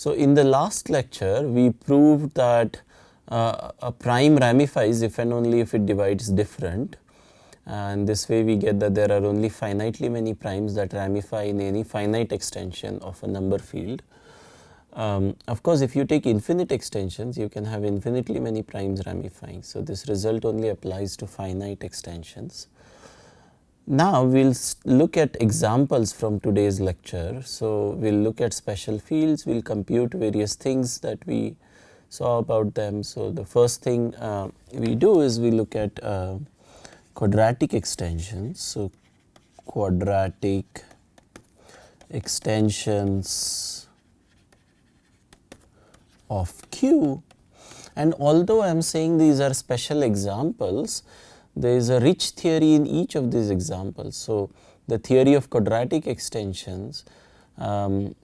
So in the last lecture we proved that a prime ramifies if and only if it divides different, and this way we get that there are only finitely many primes that ramify in any finite extension of a number field. Of course, if you take infinite extensions, you can have infinitely many primes ramifying. So this result only applies to finite extensions. Now we will look at examples from today's lecture. So we will look at special fields, we will compute various things that we saw about them. So the first thing we do is we look at quadratic extensions. So quadratic extensions of Q, and although I am saying these are special examples, there is a rich theory in each of these examples. So the theory of quadratic extensions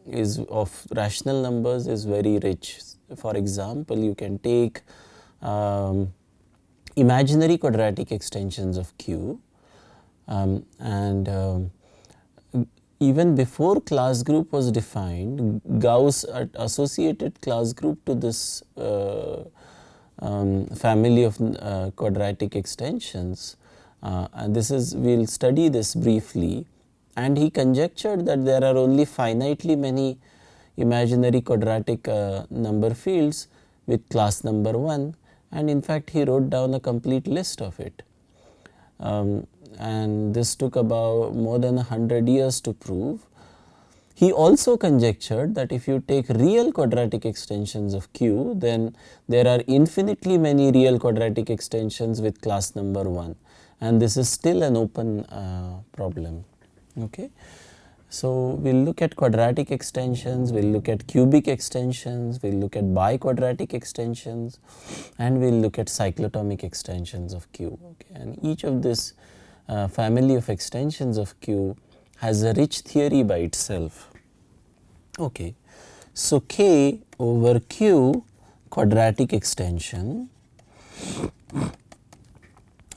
is of rational numbers is very rich. For example, you can take imaginary quadratic extensions of Q, and even before class group was defined, Gauss associated class group to this family of quadratic extensions, and this is, we will study this briefly, and he conjectured that there are only finitely many imaginary quadratic number fields with class number 1, and in fact he wrote down a complete list of it. And this took about more than 100 years to prove. He also conjectured that if you take real quadratic extensions of Q, then there are infinitely many real quadratic extensions with class number 1, and this is still an open problem. Okay. So we will look at quadratic extensions, we will look at cubic extensions, we will look at biquadratic extensions, and we will look at cyclotomic extensions of Q. Okay. And each of this family of extensions of Q has a rich theory by itself. Okay. So K over Q quadratic extension,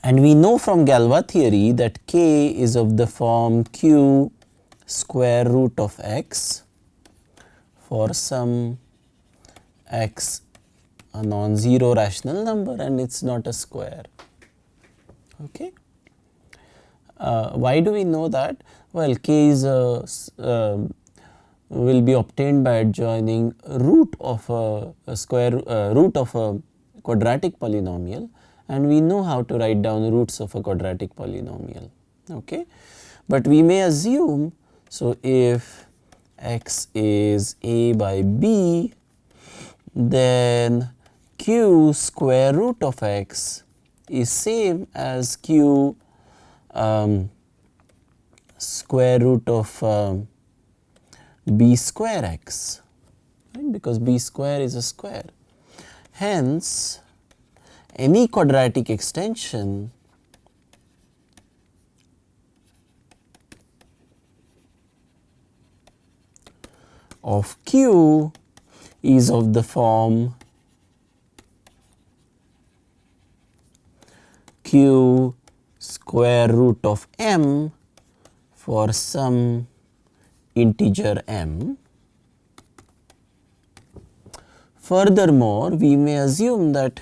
and we know from Galois theory that K is of the form Q square root of x for some x a non-zero rational number, and it is not a square. Okay. Why do we know that? Well, K is will be obtained by adjoining root of a square root of a quadratic polynomial, and we know how to write down roots of a quadratic polynomial. Okay. But we may assume, so if x is a by b, then q square root of x is same as q square root of b square x, right? Because b square is a square. Hence, any quadratic extension of Q is of the form Q square root of m for some integer m. Furthermore, we may assume that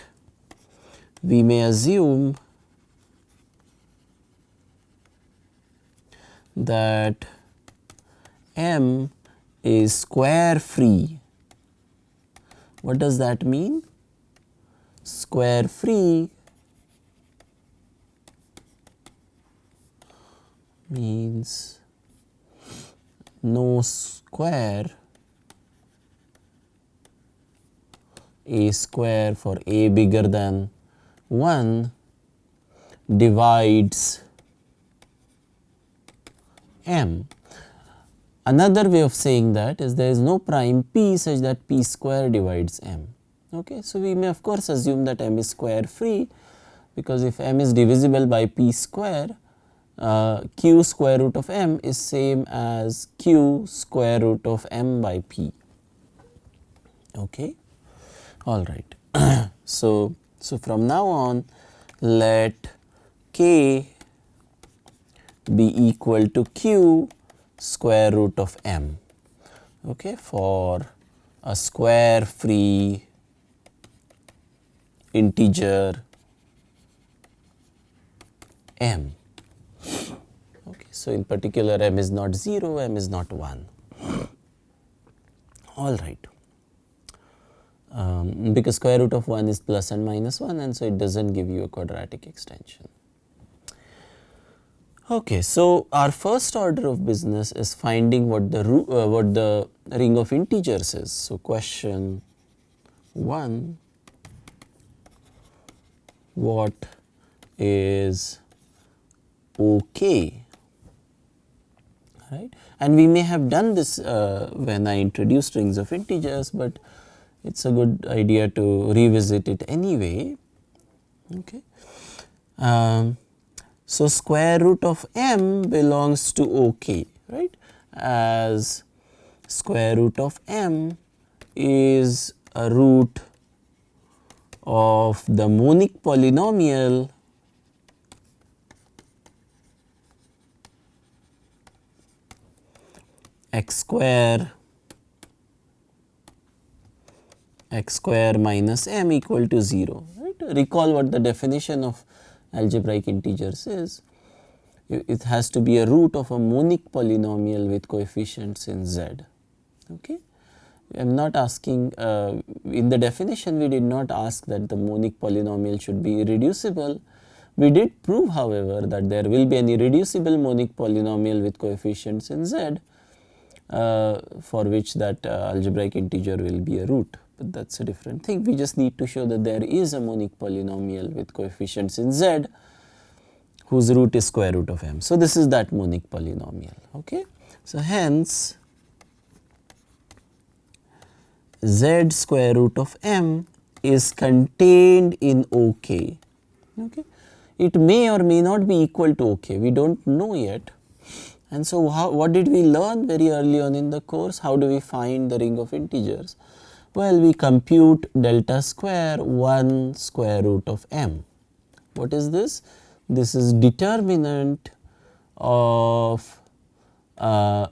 m is square free. What does that mean? Square free means no square a square for a bigger than 1 divides m. Another way of saying that is there is no prime p such that p square divides m. Okay. So we may of course assume that m is square free, because if m is divisible by p square, q square root of m is same as q square root of m by p. Okay. All right. So from now on, let k be equal to q square root of m, okay, for a square free integer m. Okay, so in particular m is not 0, m is not 1. All right. Because square root of 1 is plus and minus 1, and so it does not give you a quadratic extension. Okay, so our first order of business is finding what the ring of integers is. So question 1, what is OK, right? And we may have done this when I introduced rings of integers, but it is a good idea to revisit it anyway. Okay. So square root of m belongs to OK, right, as square root of m is a root of the monic polynomial x square minus m equal to 0. Right? Recall what the definition of algebraic integers is. It has to be a root of a monic polynomial with coefficients in z. Okay. I am not asking, in the definition we did not ask that the monic polynomial should be irreducible. We did prove, however, that there will be an irreducible monic polynomial with coefficients in z, for which that algebraic integer will be a root. But that is a different thing. We just need to show that there is a monic polynomial with coefficients in z whose root is square root of m. So this is that monic polynomial. Okay. So hence z square root of m is contained in OK. Okay. It may or may not be equal to OK. We do not know yet. And so what did we learn very early on in the course? How do we find the ring of integers? Well, we compute delta square 1 square root of m. What is this? This is determinant of,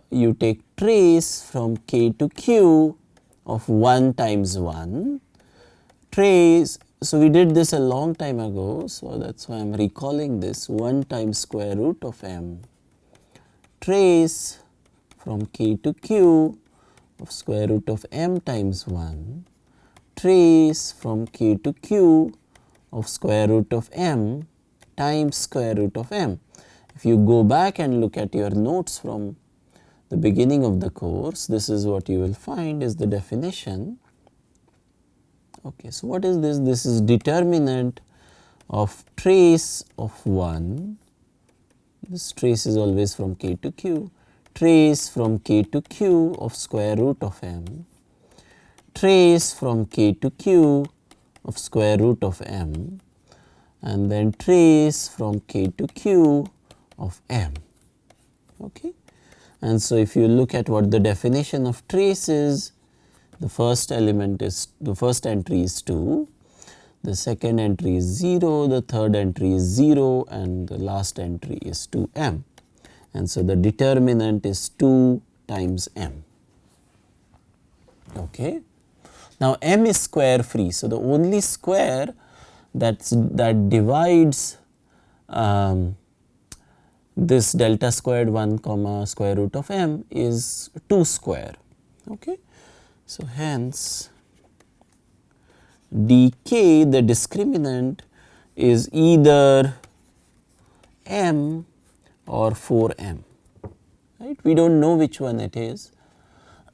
you take trace from k to q of 1 times 1, trace. So we did this a long time ago, so that is why I am recalling this, 1 times square root of m, trace from k to q of square root of m times 1, trace from k to q of square root of m times square root of m. If you go back and look at your notes from the beginning of the course, this is what you will find is the definition. Okay, so what is this? This is determinant of trace of 1. This trace is always from k to q. Trace from k to q of square root of m. Trace from k to q of square root of m. And then trace from k to q of m. Okay. And so if you look at what the definition of trace is, the first element is, the first entry is 2, the second entry is 0, the third entry is 0, and the last entry is 2m. And so the determinant is 2 times m. Okay. Now m is square free, so the only square that divides this delta squared 1 comma square root of m is 2 square. Okay. So hence dk, the discriminant, is either m or 4m. Right? We do not know which one it is.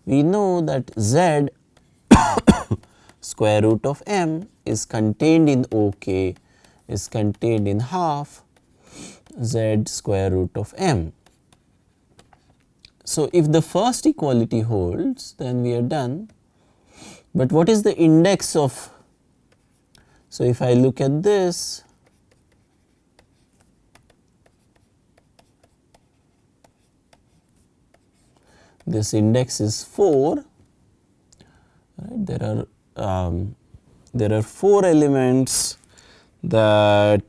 We know that z square root of m is contained in OK, is contained in half z square root of m. So if the first equality holds, then we are done. But what is the index of, so if I look at this, this index is 4. Right? There are 4 elements that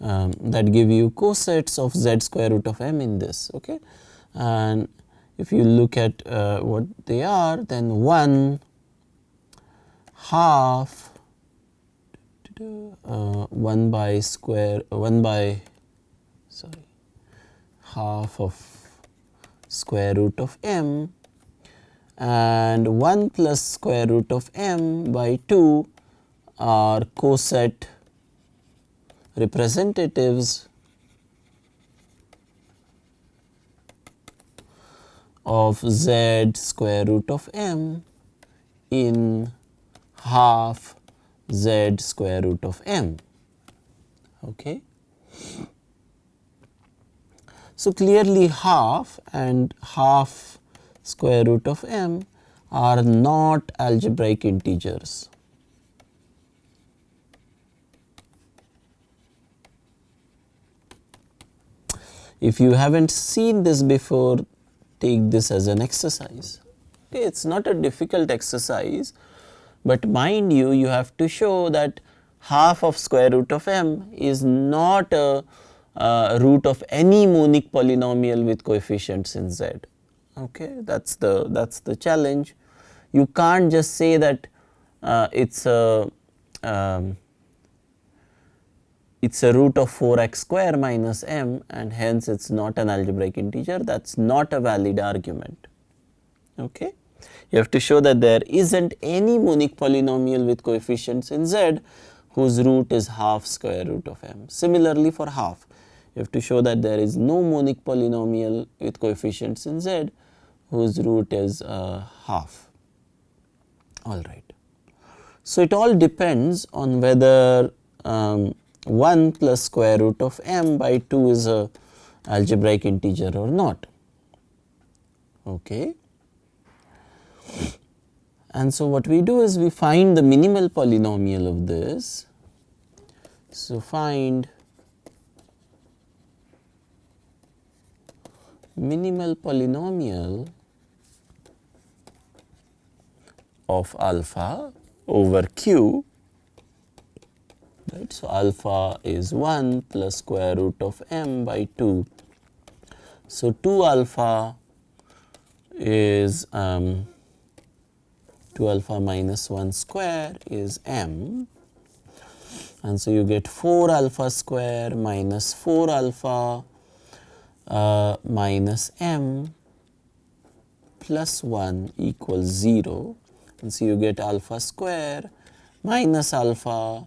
that give you cosets of z square root of m in this. Okay, and if you look at what they are, then 1 half 1 by square 1 by sorry half of square root of m and 1 plus square root of m by 2 are coset representatives of z square root of m in half z square root of m. Okay. So, clearly half and half square root of m are not algebraic integers. If you haven't seen this before, take this as an exercise. Okay, it is not a difficult exercise, but mind you, you have to show that half of square root of m is not a root of any monic polynomial with coefficients in z. Okay, that's the challenge. You can't just say that it's a root of 4x square minus m and hence it's not an algebraic integer. That's not a valid argument. Okay. You have to show that there isn't any monic polynomial with coefficients in z whose root is half square root of m. Similarly for half, you have to show that there is no monic polynomial with coefficients in z whose root is half. Alright. So, it all depends on whether 1 plus square root of m by 2 is a algebraic integer or not. Okay. And so, what we do is we find the minimal polynomial of this. So, find minimal polynomial of alpha over q, right. So, alpha is 1 plus square root of m by 2. So, 2 alpha is 2 alpha minus 1 square is m, and so you get 4 alpha square minus 4 alpha minus m plus 1 equals 0, and so you get alpha square minus alpha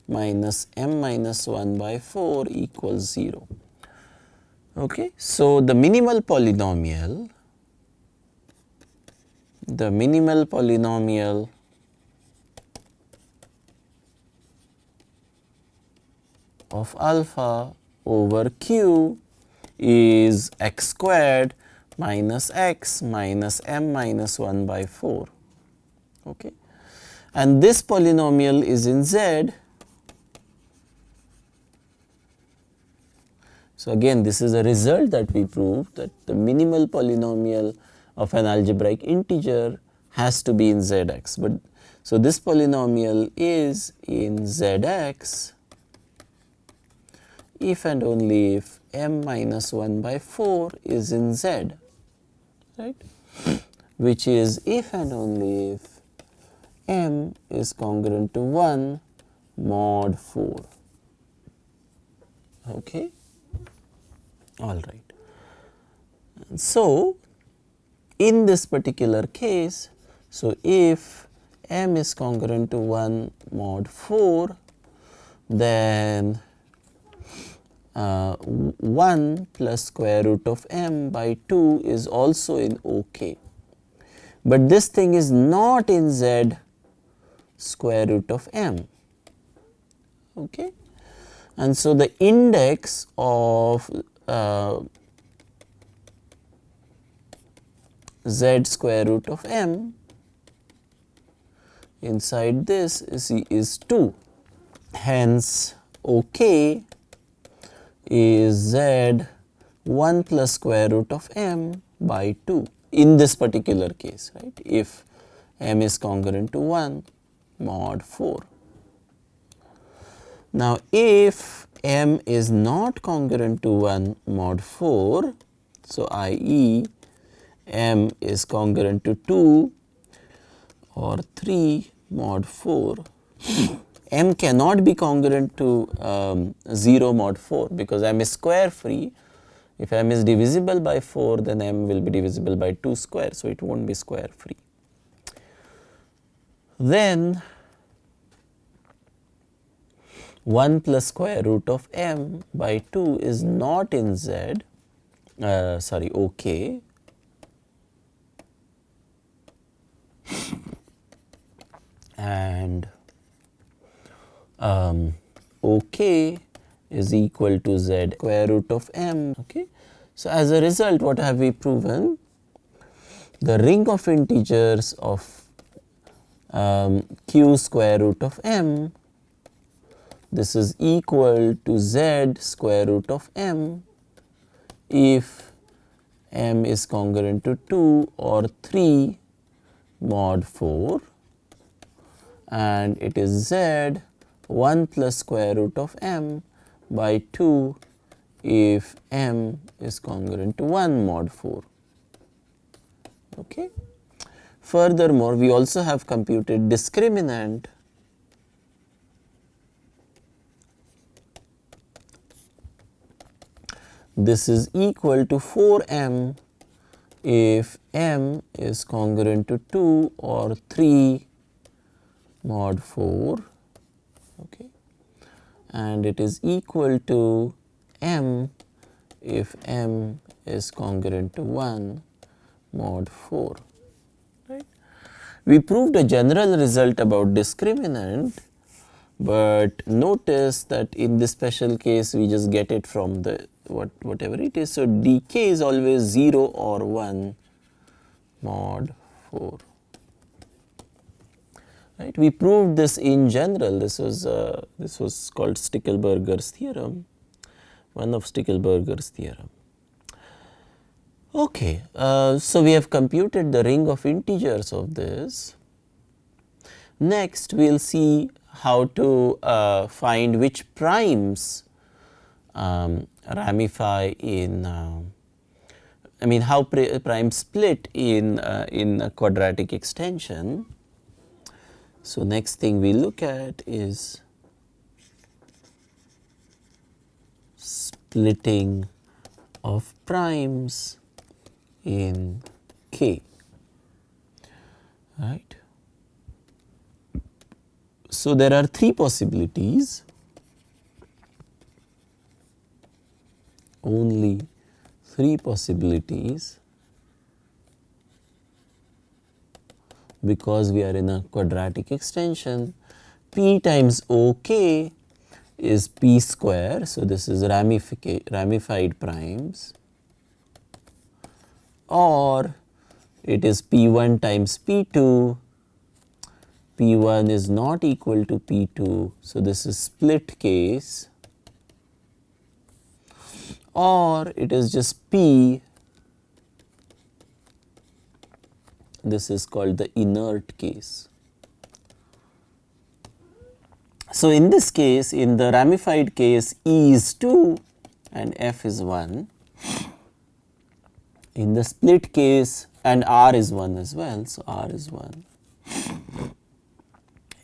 minus m minus 1 by 4 equals 0. Okay. So, the minimal polynomial of alpha over q is x squared minus x minus m minus 1 by 4. Okay. And this polynomial is in z. So, again this is a result that we proved, that the minimal polynomial of an algebraic integer has to be in zx. But so, this polynomial is in zx if and only if m minus 1 by 4 is in z, right, which is if and only if m is congruent to 1 mod 4. Okay. All right. So, in this particular case, so if m is congruent to 1 mod 4, then 1 plus square root of m by 2 is also in OK. But this thing is not in z square root of m. Okay. And so, the index of z square root of m inside this is 2. Hence, OK is z 1 plus square root of m by 2 in this particular case, right, if m is congruent to 1 mod 4. Now, if m is not congruent to 1 mod 4, so i.e. m is congruent to 2 or 3 mod 4, m cannot be congruent to 0 mod 4 because m is square free. If m is divisible by 4, then m will be divisible by 2 square, so it won't be square free. Then 1 plus square root of m by 2 is not in Z, OK. And OK is equal to Z square root of m. Okay. So, as a result, what have we proven? The ring of integers of q square root of m, this is equal to Z square root of m if m is congruent to 2 or 3 mod 4, and it is Z 1 plus square root of m by 2 if m is congruent to 1 mod 4. Okay. Furthermore, we also have computed discriminant this is equal to 4m if m is congruent to 2 or 3 mod 4, okay, and it is equal to m if m is congruent to 1 mod 4. Right. We proved a general result about discriminant, but notice that in this special case we just get it from the whatever it is. So, dk is always 0 or 1 mod 4. Right. We proved this in general. This was called Stickelberger's theorem, one of Stickelberger's theorem. Okay, so we have computed the ring of integers of this. Next, we will see how to find which primes ramify in, how primes split in a quadratic extension. So, next thing we look at is splitting of primes in K, right. So, there are three possibilities, only three possibilities, because we are in a quadratic extension. P times OK is P square, so this is ramified primes, or it is P1 times P2, P1 is not equal to P2, so this is split case, or it is just P, this is called the inert case. So, in this case, in the ramified case, E is 2 and F is 1. In the split case, and R is 1 as well, so R is 1.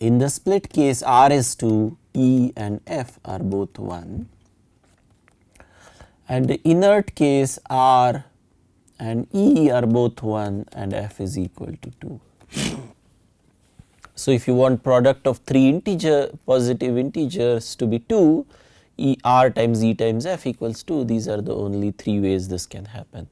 In the split case, R is 2, E and F are both 1. And the inert case, R and E are both 1 and F is equal to 2. So, if you want product of three positive integers to be 2, R times E times F equals 2, these are the only three ways this can happen.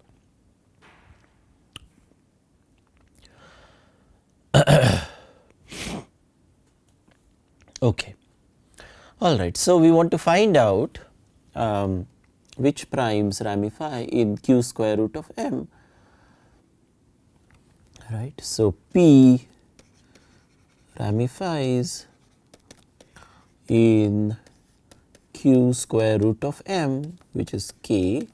Okay. All right. So, we want to find out which primes ramify in q square root of m, right. So, P ramifies in q square root of m, which is k,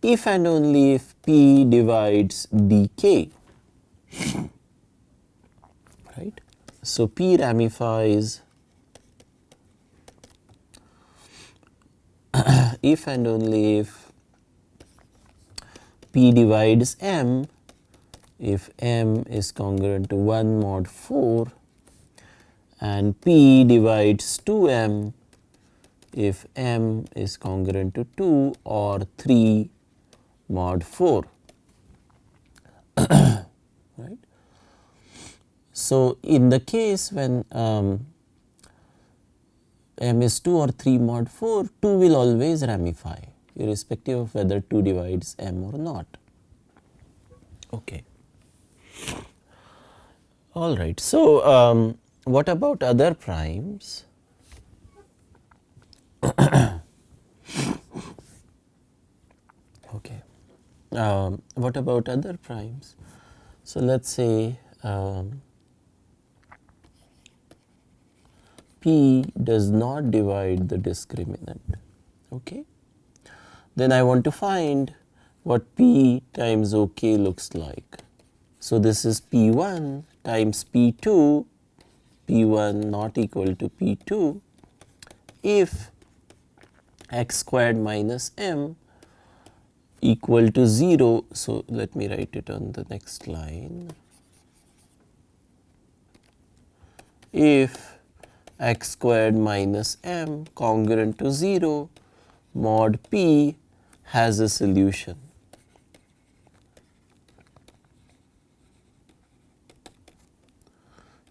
if and only if P divides dk, right. So, P ramifies if and only if P divides m if m is congruent to 1 mod 4 and p divides 2m if m is congruent to 2 or 3 mod 4, right. So, in the case when m is 2 or 3 mod 4, 2 will always ramify irrespective of whether 2 divides m or not. Okay. All right. So, what about other primes? Okay. What about other primes? So, let us say P does not divide the discriminant. Okay. Then I want to find what P times OK looks like. So, this is P1 times P2, P1 not equal to P2 if x squared minus m equal to 0. So, let me write it on the next line. If x squared minus m congruent to 0, mod p has a solution.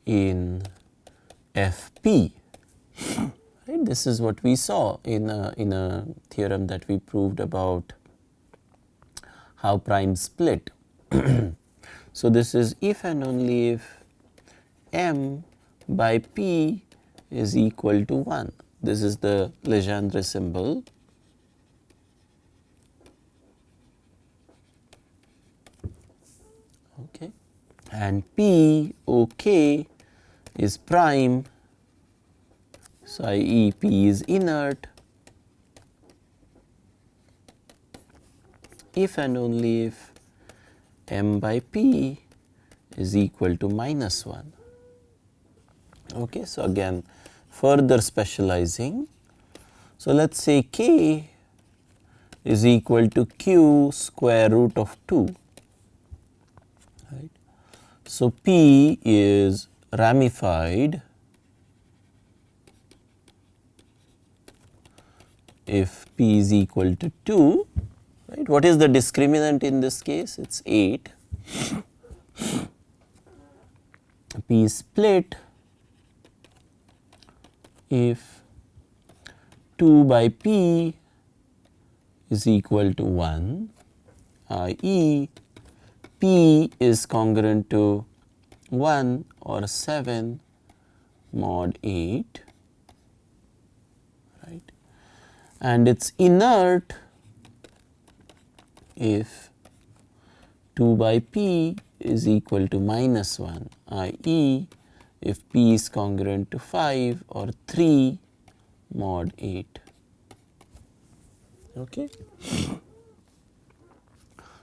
In Fp, right? This is what we saw in a theorem that we proved about how primes split. So, this is if and only if m by p is equal to 1. This is the Legendre symbol. Okay. And P OK is prime, so i.e. P is inert if and only if m by p is equal to minus 1. Okay. So, again further specializing. So, let us say k is equal to q square root of 2. Right. So, P is ramified if P is equal to 2, right. What is the discriminant in this case? It is 8. P is split if 2 by P is equal to 1, i.e. P is congruent to 1 or 7 mod 8, right, and it is inert if 2 by P is equal to minus 1, i.e. if P is congruent to 5 or 3 mod 8. Okay.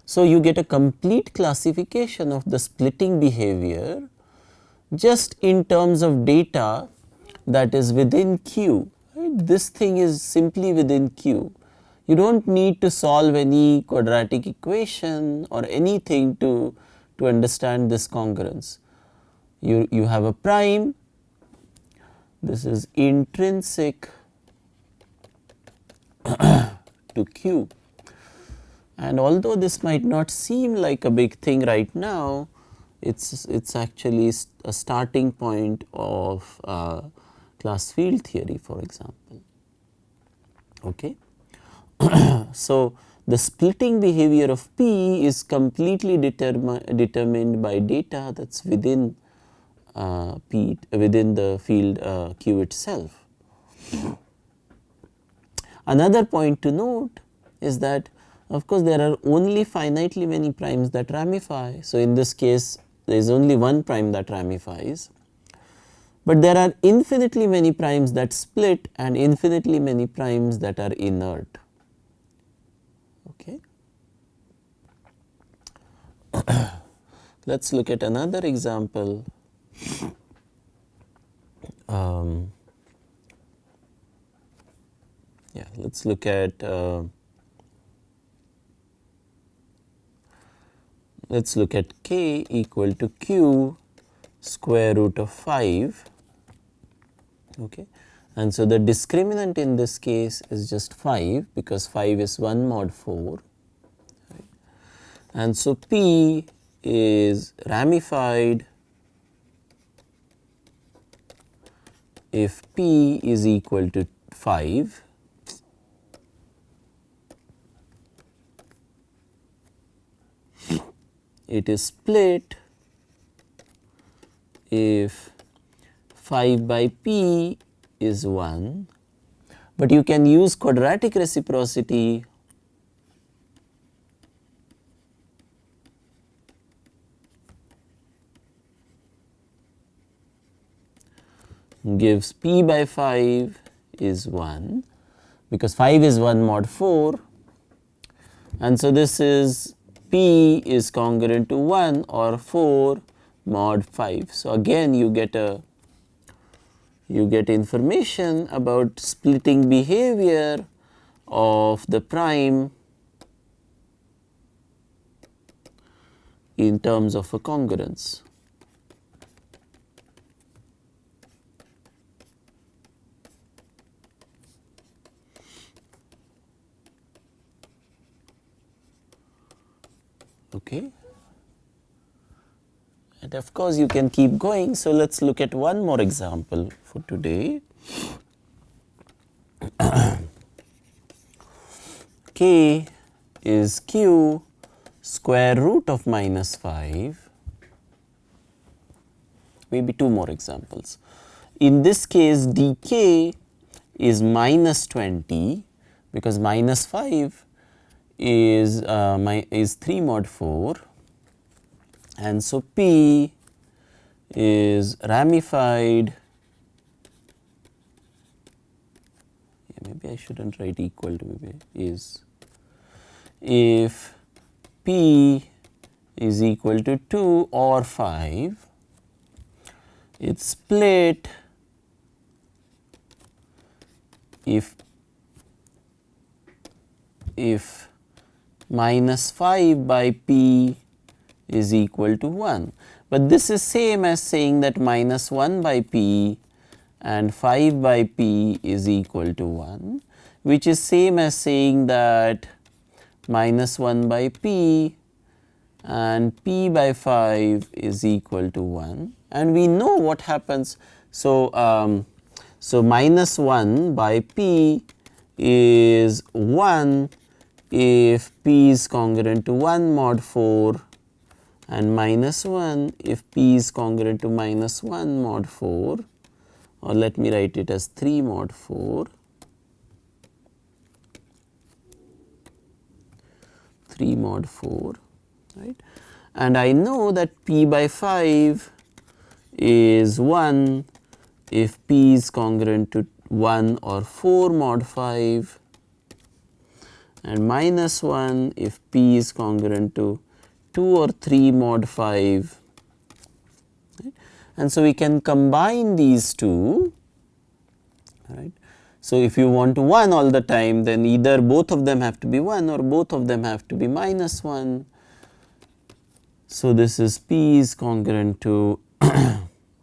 So, you get a complete classification of the splitting behavior just in terms of data that is within Q. Right? This thing is simply within Q. You do not need to solve any quadratic equation or anything to understand this congruence. You have a prime, this is intrinsic to Q. And although this might not seem like a big thing right now, it's actually a starting point of class field theory, for example. Okay. So, the splitting behavior of P is completely determined by data that is within P within the field Q itself. Another point to note is that of course, there are only finitely many primes that ramify. So, in this case there is only one prime that ramifies, but there are infinitely many primes that split and infinitely many primes that are inert. Okay. Let us look at another example. Yeah, let us look at let's look at k equal to q square root of 5, okay. And so the discriminant in this case is just 5 because 5 is 1 mod 4, right. And so P is ramified if P is equal to 5. It is split if 5 by P is 1, but you can use quadratic reciprocity gives P by 5 is 1 because 5 is 1 mod 4, and so this is P is congruent to 1 or 4 mod 5. So again you get information about splitting behavior of the prime in terms of a congruence. Okay. And of course you can keep going. So let's look at one more example for today. K is q square root of minus 5. Maybe two more examples. In this case dk is minus 20 because minus 5 is 3 mod 4, and so P is ramified, maybe I shouldn't write equal to, maybe is, if P is equal to 2 or 5, it's split if minus 5 by P is equal to 1. But this is same as saying that minus 1 by P and 5 by P is equal to 1, which is same as saying that minus 1 by P and P by 5 is equal to 1. And we know what happens. So, minus 1 by P is 1 if P is congruent to 1 mod 4, and minus 1 if P is congruent to minus 1 mod 4, or let me write it as 3 mod 4, 3 mod 4, right. And I know that P by 5 is 1 if P is congruent to 1 or 4 mod 5, and minus 1 if P is congruent to 2 or 3 mod 5. Right? And so we can combine these two. Right? So if you want 1 all the time, then either both of them have to be 1 or both of them have to be minus 1. So this is P is congruent to,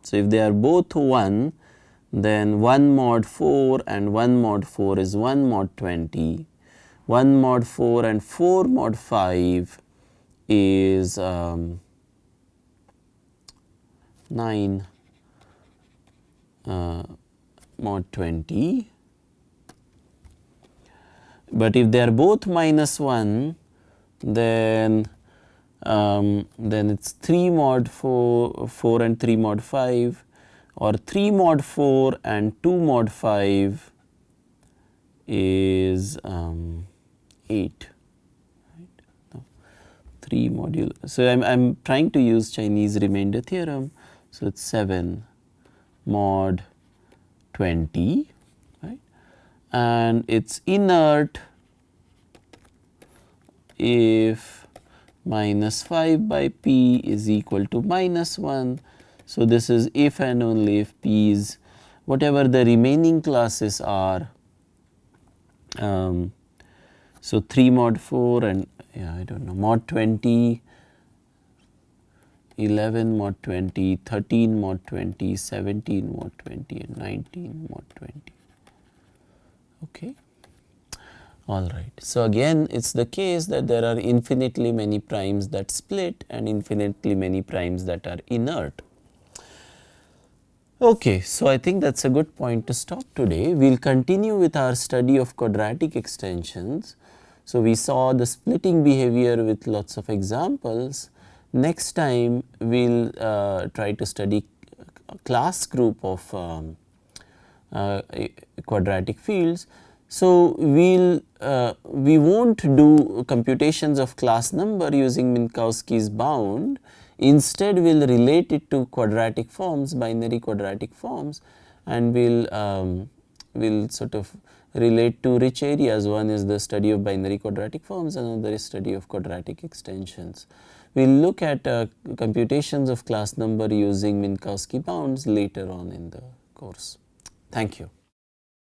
so if they are both 1, then 1 mod 4 and 1 mod 4 is 1 mod 20. 1 mod 4 and 4 mod 5 is 9 mod 20. But if they are both minus 1, then it's 3 mod 4 and 3 mod 5, or 3 mod 4 and 2 mod 5 is 8. Right? Now, 3 modulo. So I'm trying to use Chinese remainder theorem. So it's 7 mod 20, right? And it's inert if minus 5 by P is equal to minus 1. So this is if and only if P is whatever the remaining classes are. So 3 mod 4 and I don't know, mod 20 11 mod 20, 13 mod 20, 17 mod 20 and 19 mod 20. Okay. All right. So, again it is the case that there are infinitely many primes that split and infinitely many primes that are inert. Okay. So, I think that is a good point to stop today. We will continue with our study of quadratic extensions. So, we saw the splitting behavior with lots of examples. Next time we will try to study a class group of quadratic fields. So, we will not do computations of class number using Minkowski's bound. Instead, we will relate it to quadratic forms, binary quadratic forms, and we will sort of relate to rich areas. One is the study of binary quadratic forms, another is study of quadratic extensions. We will look at computations of class number using Minkowski bounds later on in the course. Thank you.